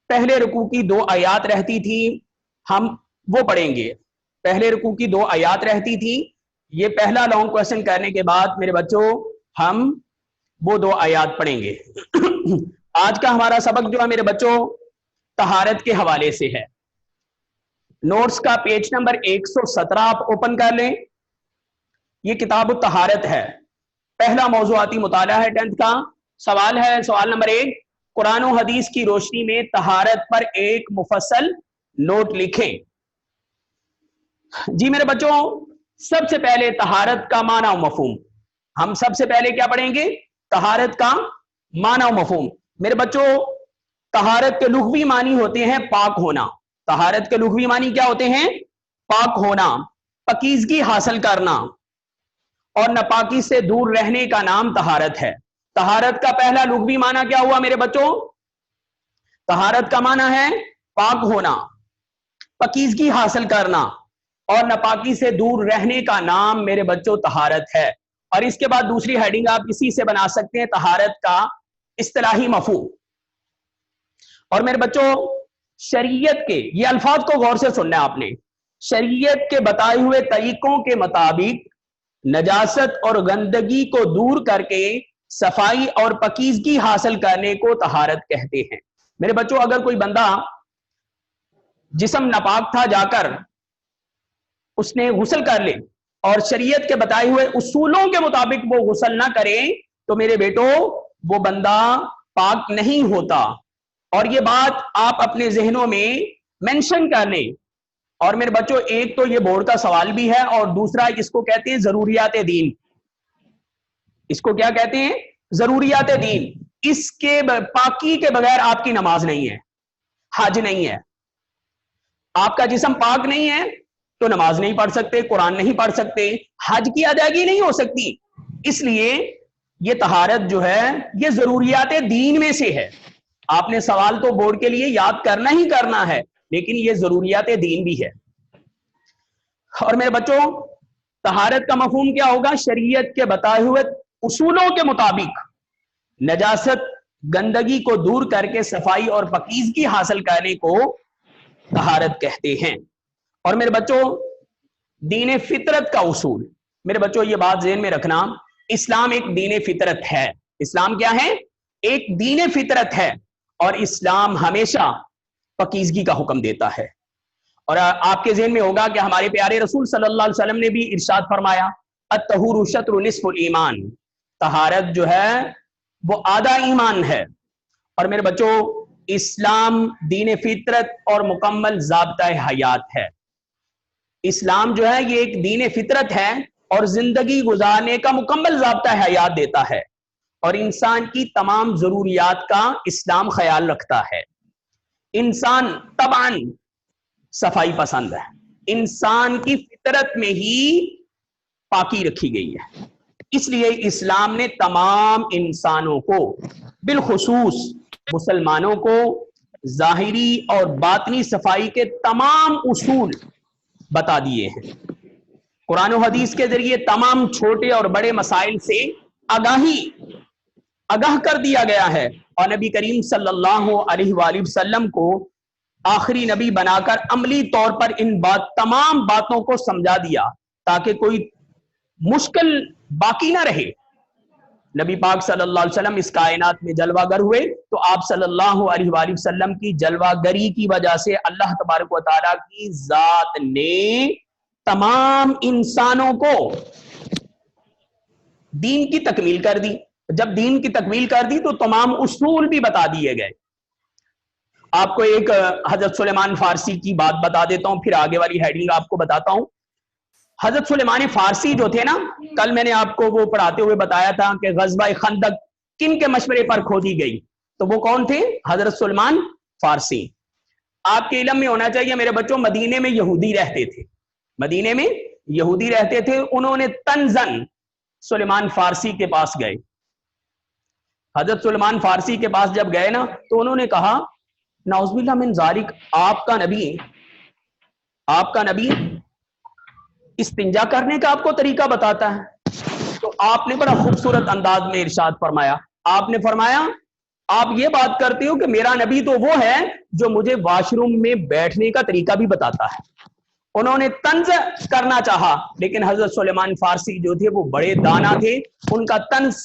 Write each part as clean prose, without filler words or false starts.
پہلے رکوع کی 2 آیات رہتی تھی، ہم وہ پڑھیں گے. پہلے رکوع کی 2 آیات رہتی تھی. یہ پہلا لانگ کویسچن کرنے کے بعد میرے بچوں ہم وہ 2 آیات پڑھیں گے. آج کا ہمارا سبق جو ہے میرے بچوں طہارت کے حوالے سے ہے. نوٹس کا پیج نمبر 117 آپ اوپن کر لیں. یہ کتاب الطہارت ہے. پہلا موضوعاتی مطالعہ ہے 10th کا. سوال ہے سوال نمبر 1، قرآن و حدیث کی روشنی میں طہارت پر ایک مفصل نوٹ لکھیں. جی میرے بچوں سب سے پہلے طہارت کا معنی و مفہوم. ہم سب سے پہلے کیا پڑھیں گے؟ طہارت کا معنی و مفہوم. میرے بچوں طہارت کے لغوی معنی ہوتے ہیں پاک ہونا. طہارت کے لغوی معنی کیا ہوتے ہیں؟ پاک ہونا، پاکیزگی حاصل کرنا اور ناپاکی سے دور رہنے کا نام طہارت ہے. طہارت کا پہلا لغوی معنی کیا ہوا میرے بچوں؟ طہارت کا معنی ہے پاک ہونا، پاکیزگی حاصل کرنا اور ناپاکی سے دور رہنے کا نام میرے بچوں طہارت ہے. اور اس کے بعد دوسری ہیڈنگ آپ اسی سے بنا سکتے ہیں، طہارت کا اصطلاحی مفہوم. اور میرے بچوں شریعت کے یہ الفاظ کو غور سے سننا ہے آپ نے. شریعت کے بتائے ہوئے طریقوں کے مطابق نجاست اور گندگی کو دور کر کے صفائی اور پاکیزگی حاصل کرنے کو طہارت کہتے ہیں. میرے بچوں اگر کوئی بندہ جسم ناپاک تھا جا کر اس نے غسل کر لے اور شریعت کے بتائے ہوئے اصولوں کے مطابق وہ غسل نہ کرے تو میرے بیٹو وہ بندہ پاک نہیں ہوتا. اور یہ بات آپ اپنے ذہنوں میں مینشن کر لیں. اور میرے بچوں ایک تو یہ بورڈ کا سوال بھی ہے اور دوسرا اس کو کہتے ہیں ضروریات دین. اس کو کیا کہتے ہیں؟ ضروریات دین. اس کے پاکی کے بغیر آپ کی نماز نہیں ہے، حج نہیں ہے. آپ کا جسم پاک نہیں ہے تو نماز نہیں پڑھ سکتے، قرآن نہیں پڑھ سکتے، حج کی ادائیگی نہیں ہو سکتی. اس لیے یہ طہارت جو ہے یہ ضروریات دین میں سے ہے. آپ نے سوال تو بورڈ کے لیے یاد کرنا ہی کرنا ہے لیکن یہ ضروریات دین بھی ہے. اور میرے بچوں طہارت کا مفہوم کیا ہوگا؟ شریعت کے بتائے ہوئے اصولوں کے مطابق نجاست گندگی کو دور کر کے صفائی اور پاکیزگی حاصل کرنے کو طہارت کہتے ہیں. اور میرے بچوں دین فطرت کا اصول. میرے بچوں یہ بات ذہن میں رکھنا، اسلام ایک دین فطرت ہے. اسلام کیا ہے؟ ایک دین فطرت ہے اور اسلام ہمیشہ پاکیزگی کا حکم دیتا ہے. اور آپ کے ذہن میں ہوگا کہ ہمارے پیارے رسول صلی اللہ علیہ وسلم نے بھی ارشاد فرمایا الطہور شطر نصف الایمان. طہارت جو ہے وہ آدھا ایمان ہے. اور میرے بچوں اسلام دین فطرت اور مکمل ضابطہ حیات ہے. اسلام جو ہے یہ ایک دین فطرت ہے اور زندگی گزارنے کا مکمل ضابطہ حیات دیتا ہے اور انسان کی تمام ضروریات کا اسلام خیال رکھتا ہے. انسان طبعاً صفائی پسند ہے، انسان کی فطرت میں ہی پاکی رکھی گئی ہے. اس لیے اسلام نے تمام انسانوں کو بالخصوص مسلمانوں کو ظاہری اور باطنی صفائی کے تمام اصول بتا دیے ہیں. قرآن و حدیث کے ذریعے تمام چھوٹے اور بڑے مسائل سے آگاہ کر دیا گیا ہے اور نبی کریم صلی اللہ علیہ وآلہ وسلم کو آخری نبی بنا کر عملی طور پر ان تمام باتوں کو سمجھا دیا تاکہ کوئی مشکل باقی نہ رہے. نبی پاک صلی اللہ علیہ وسلم اس کائنات میں جلوہ گر ہوئے تو آپ صلی اللہ علیہ وآلہ وسلم کی جلوہ گری کی وجہ سے اللہ تبارک و تعالیٰ کی ذات نے تمام انسانوں کو دین کی تکمیل کر دی. جب دین کی تکمیل کر دی تو تمام اصول بھی بتا دیے گئے. آپ کو ایک حضرت سلیمان فارسی کی بات بتا دیتا ہوں پھر آگے والی ہیڈنگ آپ کو بتاتا ہوں. حضرت سلیمان فارسی جو تھے نا، کل میں نے آپ کو وہ پڑھاتے ہوئے بتایا تھا کہ غزوہ خندق کن کے مشورے پر کھودی گئی، تو وہ کون تھے؟ حضرت سلیمان فارسی. آپ کے علم میں ہونا چاہیے میرے بچوں مدینے میں یہودی رہتے تھے، مدینے میں یہودی رہتے تھے. انہوں نے تنزن سلیمان فارسی کے پاس گئے. حضرت سلیمان فارسی کے پاس جب گئے نا تو انہوں نے کہا نعوذ باللہ من ذالک، آپ کا نبی استنجا کرنے کا آپ کو طریقہ بتاتا ہے. تو آپ نے بڑا خوبصورت انداز میں ارشاد فرمایا. آپ نے فرمایا آپ یہ بات کرتے ہو کہ میرا نبی تو وہ ہے جو مجھے واش روم میں بیٹھنے کا طریقہ بھی بتاتا ہے۔ انہوں نے طنز کرنا چاہا، لیکن حضرت سلیمان فارسی جو تھے وہ بڑے دانا تھے، ان کا طنز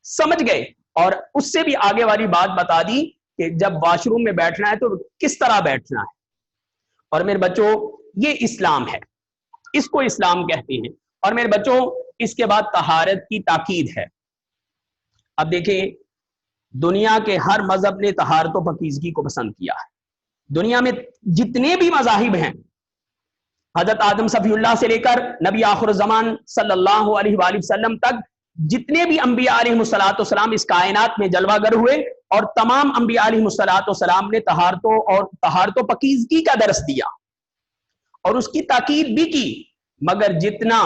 سمجھ گئے اور اس سے بھی آگے والی بات بتا دی کہ جب واش روم میں بیٹھنا ہے تو کس طرح بیٹھنا ہے۔ اور میرے بچوں یہ اسلام ہے، اس کو اسلام کہتے ہیں۔ اور میرے بچوں اس کے بعد طہارت کی تاکید ہے۔ اب دیکھیں، دنیا کے ہر مذہب نے طہارت و پاکیزگی کو پسند کیا ہے۔ دنیا میں جتنے بھی مذاہب ہیں، حضرت آدم صفی اللہ سے لے کر نبی آخر الزمان صلی اللہ علیہ وآلہ وسلم تک جتنے بھی انبیاء علیہ السلام اس کائنات میں جلوہ گر ہوئے، اور تمام انبیاء علیہ السلام نے طہارت و پاکیزگی کا درس دیا اور اس کی تاکید بھی کی، مگر جتنا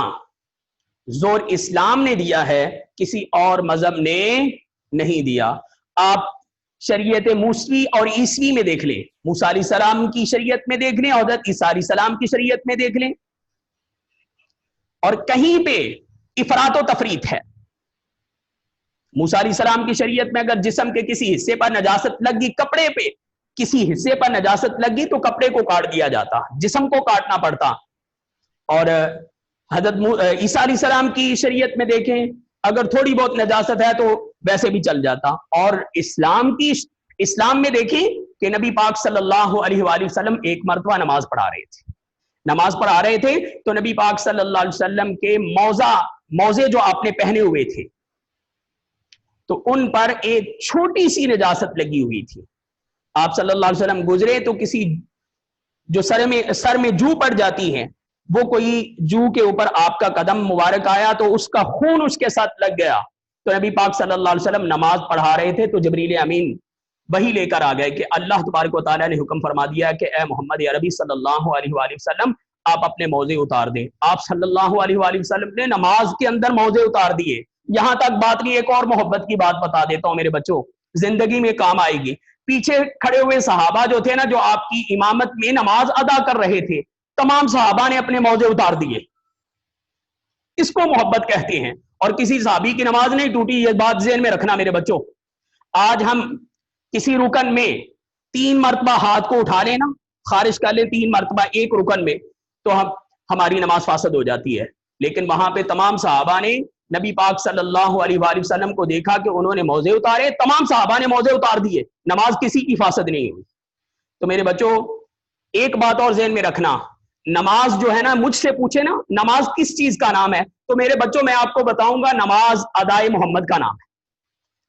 زور اسلام نے دیا ہے کسی اور مذہب نے نہیں دیا۔ آپ شریعت موسوی اور عیسوی میں دیکھ لیں، موسیٰ علیہ السلام کی شریعت میں دیکھ لیں، حضرت عیسیٰ علیہ السلام کی شریعت میں دیکھ لیں، اور کہیں پہ افراط و تفریط ہے۔ موسیٰ علیہ السلام کی شریعت میں اگر جسم کے کسی حصے پر نجاست لگ گئی، کپڑے پہ کسی حصے پر نجاست لگ گئی تو کپڑے کو کاٹ دیا جاتا، جسم کو کاٹنا پڑتا۔ اور حضرت عیسیٰ علیہ السلام کی شریعت میں دیکھیں، اگر تھوڑی بہت نجاست ہے تو ویسے بھی چل جاتا۔ اور اسلام میں دیکھیں کہ نبی پاک صلی اللہ علیہ وآلہ وسلم ایک مرتبہ نماز پڑھا رہے تھے تو نبی پاک صلی اللہ علیہ وسلم کے موزے جو آپ نے پہنے ہوئے تھے تو ان پر ایک چھوٹی سی نجاست لگی ہوئی تھی۔ آپ صلی اللہ علیہ وسلم گزرے تو کسی جو سر میں جو پڑ جاتی ہے، وہ کوئی جو کے اوپر آپ کا قدم مبارک آیا تو اس کا خون اس کے ساتھ لگ گیا، تو نبی پاک صلی اللہ علیہ وسلم نماز پڑھا رہے تھے تو جبریل امین وہی لے کر آ گئے کہ اللہ تبارک و تعالیٰ نے حکم فرما دیا کہ اے محمد عربی صلی اللہ علیہ وآلہ وسلم آپ اپنے موزے اتار دیں۔ آپ صلی اللہ علیہ وآلہ وسلم نے نماز کے اندر موزے اتار دیے۔ یہاں تک بات نہیں، ایک اور محبت کی بات بتا دیتا ہوں میرے بچوں، زندگی میں کام آئے گی۔ پیچھے کھڑے ہوئے صحابہ جو تھے نا، جو آپ کی امامت میں نماز ادا کر رہے تھے، تمام صحابہ نے اپنے موزے اتار دیے۔ اس کو محبت کہتے ہیں، اور کسی صحابی کی نماز نہیں ٹوٹی، یہ بات ذہن میں رکھنا میرے بچوں۔ آج ہم کسی رکن میں 3 مرتبہ ہاتھ کو اٹھا لینا، خارج کر لیں 3 مرتبہ ایک رکن میں، تو ہماری نماز فاسد ہو جاتی ہے۔ لیکن وہاں پہ تمام صحابہ نے نبی پاک صلی اللہ علیہ وآلہ وسلم کو دیکھا کہ انہوں نے موزے اتارے، تمام صحابہ نے موزے اتار دیے، نماز کسی کی فاسد نہیں ہوئی۔ تو میرے بچوں ایک بات اور ذہن میں رکھنا، نماز جو ہے نا، مجھ سے پوچھے نا نماز کس چیز کا نام ہے، تو میرے بچوں میں آپ کو بتاؤں گا نماز ادائے محمد کا نام ہے۔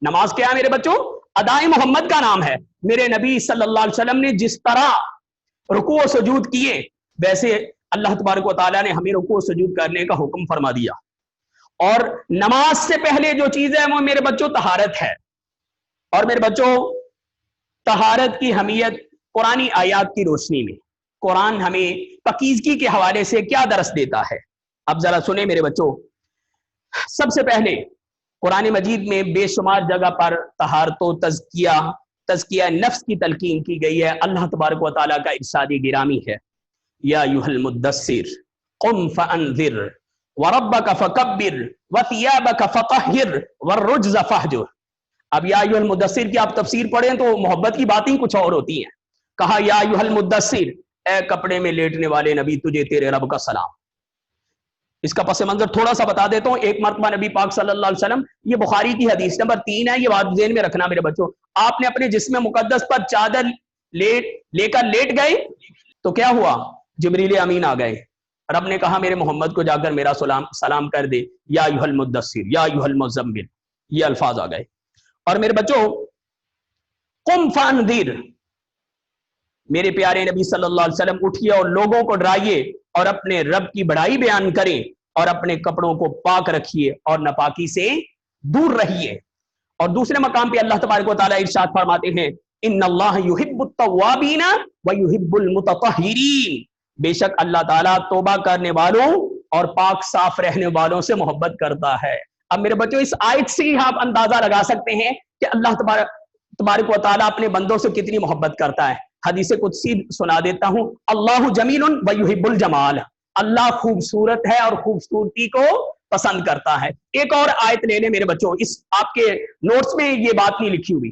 نماز کیا ہے میرے بچوں؟ ادائے محمد کا نام ہے۔ میرے نبی صلی اللہ علیہ وسلم نے جس طرح رکوع و سجود کیے، ویسے اللہ تبارک و تعالیٰ نے ہمیں رکوع و سجود کرنے کا حکم فرما دیا۔ اور نماز سے پہلے جو چیز ہے وہ میرے بچوں طہارت ہے۔ اور میرے بچوں طہارت کی اہمیت قرآنی آیات کی روشنی میں قرآن ہمیں پاکیزگی کے حوالے سے کیا درس دیتا ہے، اب ذرا سنیں میرے بچوں۔ سب سے پہلے قرآن مجید میں بے شمار جگہ پر طہارت و تزکیہ نفس کی تلقین کی گئی ہے۔ اللہ تبارک و تعالیٰ کا ارشاد گرامی ہے، یا ایھا المدثر قم فانذر وربک فکبر وثیابک فطہر والرجز فہجر۔ اب یا ایھا المدثر کی آپ تفسیر پڑھیں تو محبت کی باتیں کچھ اور ہوتی ہیں۔ کہا یا ایھا المدثر، اے کپڑے میں لیٹنے والے نبی، تجھے تیرے رب کا سلام۔ اس کا پس منظر تھوڑا سا بتا دیتا ہوں۔ ایک مرتبہ نبی پاک صلی اللہ علیہ وسلم، یہ بخاری کی حدیث نمبر 3 ہے، یہ بات ذہن میں رکھنا میرے بچوں، آپ نے اپنے جسم مقدس پر چادر لے کر لیٹ گئے تو کیا ہوا؟ جبریل امین آ گئے۔ رب نے کہا میرے محمد کو جا کر میرا سلام کر دے، یا ایھا المدثر یا ایھا المزمل، یہ الفاظ آ گئے۔ اور میرے بچوں قم فانذر، میرے پیارے نبی صلی اللہ علیہ وسلم اٹھیے اور لوگوں کو ڈرائیے اور اپنے رب کی بڑائی بیان کریں اور اپنے کپڑوں کو پاک رکھیے اور ناپاکی سے دور رہیے۔ اور دوسرے مقام پہ اللہ تبارک و تعالیٰ ارشاد فرماتے ہیں، ان اللہ یحب التوابین ویحب المتطہرین، بے شک اللہ تعالیٰ توبہ کرنے والوں اور پاک صاف رہنے والوں سے محبت کرتا ہے۔ اب میرے بچوں اس آیت سے ہی آپ اندازہ لگا سکتے ہیں کہ اللہ تبارک و تعالیٰ اپنے بندوں سے کتنی محبت کرتا ہے۔ حدیث قدسی سنا دیتا ہوں، اللہ جمیل ویحب الجمال، اللہ خوبصورت ہے اور خوبصورتی کو پسند کرتا ہے۔ ایک اور آیت لے لیں میرے بچوں، اس آپ کے نوٹس میں یہ بات نہیں لکھی ہوئی،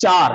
4।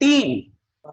3।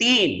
3।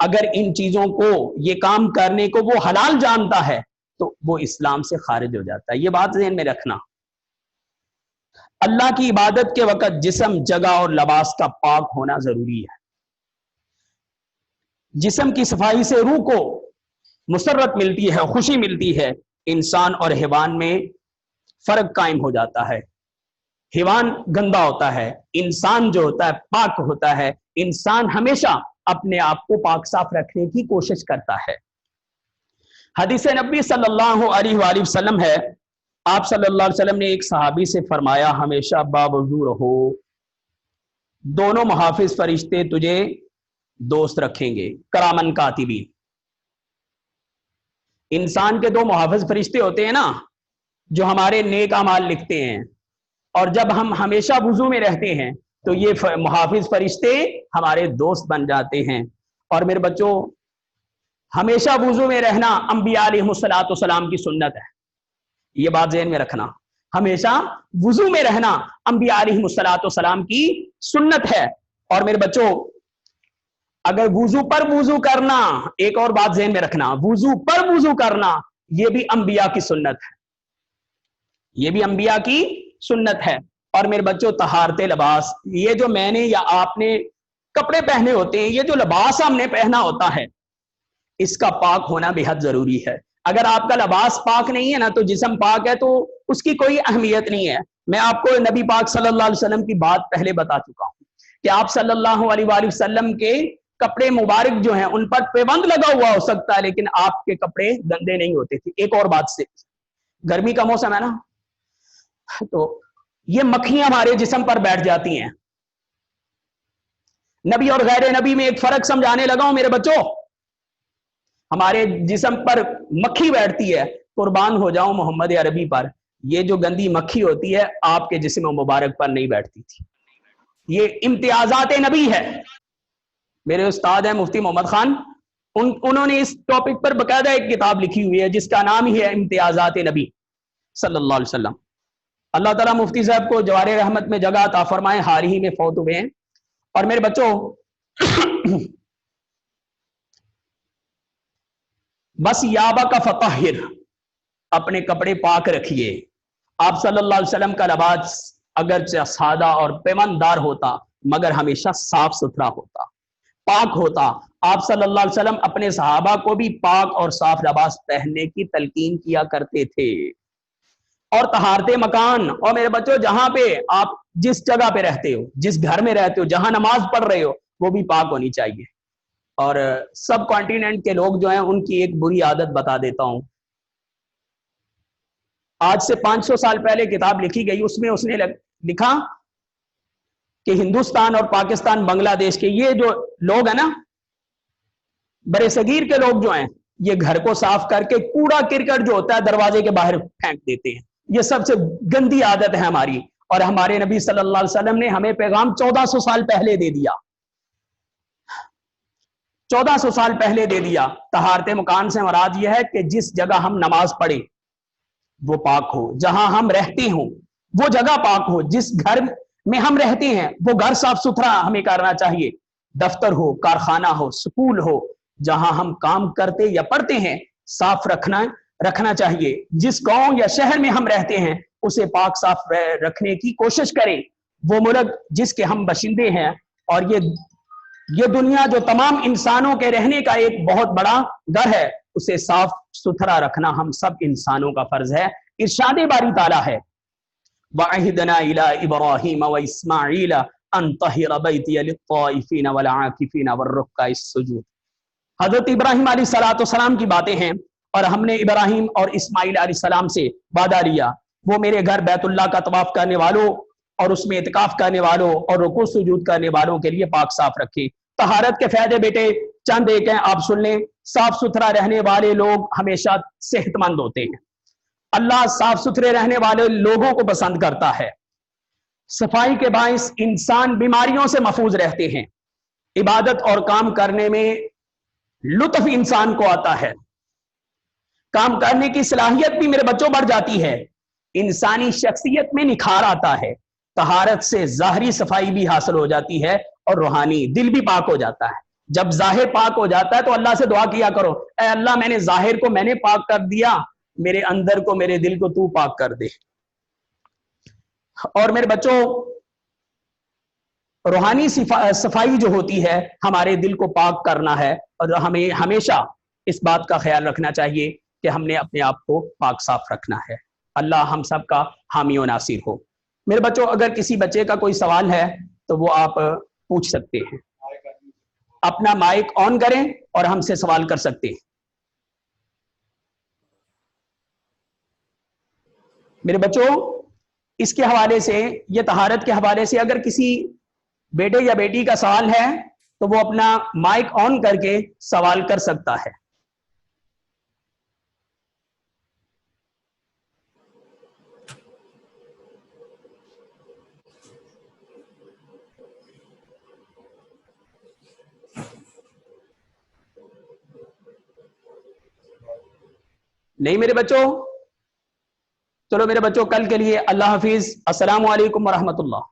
اگر ان چیزوں کو یہ کام کرنے کو وہ حلال جانتا ہے تو وہ اسلام سے خارج ہو جاتا ہے. یہ بات ذہن میں رکھنا. اللہ کی عبادت کے وقت جسم، جگہ اور لباس کا پاک ہونا ضروری ہے. جسم کی صفائی سے روح کو مسرت ملتی ہے، خوشی ملتی ہے. انسان اور حیوان میں فرق قائم ہو جاتا ہے. حیوان گندا ہوتا ہے، انسان جو ہوتا ہے پاک ہوتا ہے. انسان ہمیشہ اپنے آپ کو پاک صاف رکھنے کی کوشش کرتا ہے. حدیث نبی صلی اللہ علیہ وآلہ وسلم ہے، آپ صلی اللہ علیہ وسلم نے ایک صحابی سے فرمایا ہمیشہ باوضو رہو، دونوں محافظ فرشتے تجھے دوست رکھیں گے. کرامن کاتبین، انسان کے دو محافظ فرشتے ہوتے ہیں نا جو ہمارے نیک اعمال لکھتے ہیں، اور جب ہم ہمیشہ وضو میں رہتے ہیں تو یہ محافظ فرشتے ہمارے دوست بن جاتے ہیں. اور میرے بچوں، ہمیشہ وضو میں رہنا انبیاء علیہ الصلوۃ والسلام کی سنت ہے. یہ بات ذہن میں رکھنا، ہمیشہ وضو میں رہنا انبیاء علیہ الصلوۃ والسلام کی سنت ہے. اور میرے بچوں، اگر وضو پر وضو کرنا، ایک اور بات ذہن میں رکھنا، وضو پر وضو کرنا یہ بھی انبیاء کی سنت ہے، یہ بھی انبیاء کی سنت ہے. اور میرے بچوں، طہارت لباس، یہ جو میں نے یا آپ نے کپڑے پہنے ہوتے ہیں، یہ جو لباس ہم نے پہنا ہوتا ہے، اس کا پاک ہونا بے حد ضروری ہے. اگر آپ کا لباس پاک نہیں ہے نا تو جسم پاک ہے تو اس کی کوئی اہمیت نہیں ہے. میں آپ کو نبی پاک صلی اللہ علیہ وسلم کی بات پہلے بتا چکا ہوں کہ آپ صلی اللہ علیہ وآلہ وسلم کے کپڑے مبارک جو ہیں ان پر پیبند لگا ہوا ہو سکتا ہے، لیکن آپ کے کپڑے گندے نہیں ہوتے تھے. ایک اور بات سے، گرمی کا موسم ہے نا تو یہ مکھیاں ہمارے جسم پر بیٹھ جاتی ہیں. نبی اور غیر نبی میں ایک فرق سمجھانے لگا ہوں میرے بچوں. ہمارے جسم پر مکھی بیٹھتی ہے، قربان ہو جاؤں محمد عربی پر، یہ جو گندی مکھی ہوتی ہے آپ کے جسم مبارک پر نہیں بیٹھتی تھی. یہ امتیازات نبی ہے. میرے استاد ہیں مفتی محمد خان، انہوں نے اس ٹاپک پر باقاعدہ ایک کتاب لکھی ہوئی ہے جس کا نام ہی ہے امتیازات نبی صلی اللہ علیہ وسلم. اللہ تعالیٰ مفتی صاحب کو جوار رحمت میں جگہ عطا فرمائے، حال ہی میں فوت ہوئے ہیں. اور میرے بچوں، بس یابا کا فطہر، اپنے کپڑے پاک رکھیے. آپ صلی اللہ علیہ وسلم کا لباس اگرچہ سادہ اور پیماندار ہوتا مگر ہمیشہ صاف ستھرا ہوتا، پاک ہوتا. آپ صلی اللہ علیہ وسلم اپنے صحابہ کو بھی پاک اور صاف لباس پہننے کی تلقین کیا کرتے تھے. اور طہارت مکان، اور میرے بچوں جہاں پہ آپ جس جگہ پہ رہتے ہو، جس گھر میں رہتے ہو، جہاں نماز پڑھ رہے ہو، وہ بھی پاک ہونی چاہیے. اور سب کانٹیننٹ کے لوگ جو ہیں ان کی ایک بری عادت بتا دیتا ہوں. آج سے 500 سال پہلے کتاب لکھی گئی، اس میں اس نے لکھا کہ ہندوستان اور پاکستان، بنگلہ دیش کے یہ جو لوگ ہیں نا، برے صغیر کے لوگ جو ہیں، یہ گھر کو صاف کر کے کوڑا کرکٹ جو ہوتا ہے دروازے کے باہر پھینک دیتے ہیں. یہ سب سے گندی عادت ہے ہماری. اور ہمارے نبی صلی اللہ علیہ وسلم نے ہمیں پیغام 1400 سال پہلے دے دیا، 1400 سال پہلے دے دیا. طہارت مکان سے مراد یہ ہے کہ جس جگہ ہم نماز پڑھیں وہ پاک ہو، جہاں ہم رہتے ہوں وہ جگہ پاک ہو، جس گھر میں ہم رہتے ہیں وہ گھر صاف ستھرا ہمیں کرنا چاہیے. دفتر ہو، کارخانہ ہو، سکول ہو، جہاں ہم کام کرتے یا پڑھتے ہیں صاف رکھنا چاہیے. جس گاؤں یا شہر میں ہم رہتے ہیں اسے پاک صاف رکھنے کی کوشش کریں. وہ ملک جس کے ہم باشندے ہیں، اور یہ دنیا جو تمام انسانوں کے رہنے کا ایک بہت بڑا گھر ہے، اسے صاف ستھرا رکھنا ہم سب انسانوں کا فرض ہے. ارشاد باری تعالیٰ ہے وَعَهِدْنَا إِلَىٰ إِبْرَاهِيمَ وَإِسْمَاعِيلَ أَن طَهِّرَ بَيْتِيَ لِلطَّائِفِينَ وَالْعَاكِفِينَ وَالرُّكَّعِ السُّجُودِ. حضرت ابراہیم علیہ السلام کی باتیں ہیں، اور ہم نے ابراہیم اور اسماعیل علیہ السلام سے وعدہ لیا، وہ میرے گھر بیت اللہ کا طواف کرنے والوں اور اس میں اعتکاف کرنے والوں اور رکوع سجود کرنے والوں کے لیے پاک صاف رکھے. طہارت کے فائدے بیٹے چند ایک ہیں، آپ سن لیں. صاف ستھرا رہنے والے لوگ ہمیشہ صحت مند ہوتے ہیں. اللہ صاف ستھرے رہنے والے لوگوں کو پسند کرتا ہے. صفائی کے باعث انسان بیماریوں سے محفوظ رہتے ہیں. عبادت اور کام کرنے میں لطف انسان کو آتا ہے، کام کرنے کی صلاحیت بھی میرے بچوں بڑھ جاتی ہے، انسانی شخصیت میں نکھار آتا ہے. طہارت سے ظاہری صفائی بھی حاصل ہو جاتی ہے اور روحانی دل بھی پاک ہو جاتا ہے. جب ظاہر پاک ہو جاتا ہے تو اللہ سے دعا کیا کرو، اے اللہ میں نے ظاہر کو میں نے پاک کر دیا، میرے اندر کو میرے دل کو تو پاک کر دے۔ اور میرے بچوں روحانی صفائی جو ہوتی ہے ہمارے دل کو پاک کرنا ہے، اور ہمیں ہمیشہ اس بات کا خیال رکھنا چاہیے کہ ہم نے اپنے آپ کو پاک صاف رکھنا ہے۔ اللہ ہم سب کا حامی و ناصر ہو۔ میرے بچوں اگر کسی بچے کا کوئی سوال ہے تو وہ آپ پوچھ سکتے ہیں، اپنا مائک آن کریں اور ہم سے سوال کر سکتے ہیں۔ میرے بچوں اس کے حوالے سے، یہ طہارت کے حوالے سے اگر کسی بیٹے یا بیٹی کا سوال ہے تو وہ اپنا مائک آن کر کے سوال کر سکتا ہے۔ نہیں میرے بچوں؟ چلو میرے بچوں کل کے لیے اللہ حافظ، السلام علیکم ورحمۃ اللہ۔